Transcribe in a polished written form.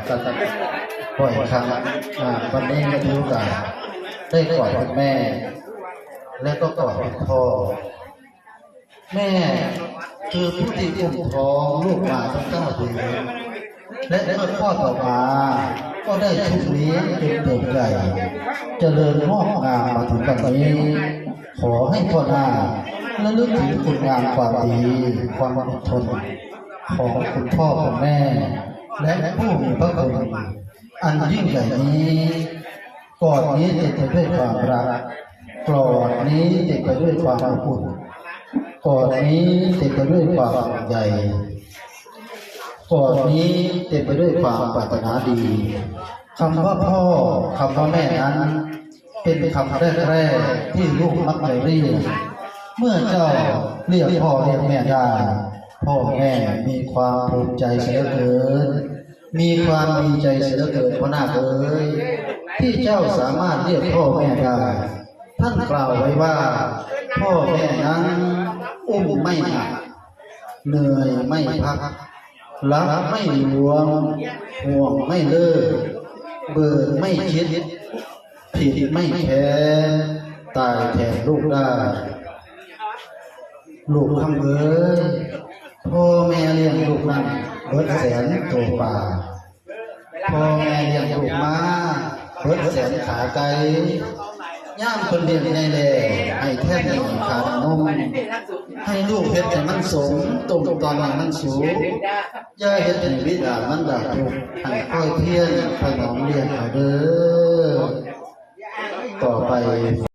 กันบ่อยครั้งวันนี้ก็ถือโอกาสได้กอดคุณแม่ และก็กอดคุณพ่อแม่คือผู้ที่อุ้มท้องลูกมาทั้ง9 เดือนและเมื่อพ่อต่อมาก็ได้ชุบเลี้ยงจนเติบใหญ่เจริญงอกงามมาถึงวันนี้ขอให้พ่อหน้าและลึกถึงคุณงามความดีความอดทนของคุณพ่อคุณแม่และผู้มีพระคุณอันยิ่งใหญ่นี้กอดนี้เต็มไปด้วยความรักกอดนี้เต็มไปด้วยความอบอุ่นกอดนี้เต็มไปด้วยความห่วงใยกอดนี้เต็มไปด้วยความปรารถนาดีคำว่าพ่อคำว่าแม่นั้นเป็นคำแรกๆที่ลูกมักจะเรียกเมื่อเจ้าเรียกพ่อเรียกแม่ได้พ่อแม่มีความภูมิใจเสียเกินมีความดีใจเสียเกินพ่อหน้าเอ๋ยที่เจ้าสามารถเรียกพ่อแม่ได้ท่านกล่าวไว้ว่าพ่อแม่นั้นอุ้มไม่หนักเหนื่อยไม่พักรักไม่หวงห่วงไม่เลิกเบิกไม่คิดผิดไม่แพ้ตายแทนลูกได้ลูกคำเอ๋ยพ่อแม่เลี้ยงลูกนั้นเบิดแสนตัวป่าพ่อแม่เลี้ยงลูกมาเบิดแสนขาไก่ย่ามคนเดียวในแลให้แท่นขาดนมให้ลูกเพชรแต่มันสมตรงตอนมันสูงย่าเฮ็ดให้วิดามันดาทุกให้ค่อยเพียรถนอมเลี้ยงเอาเด้อต่อไป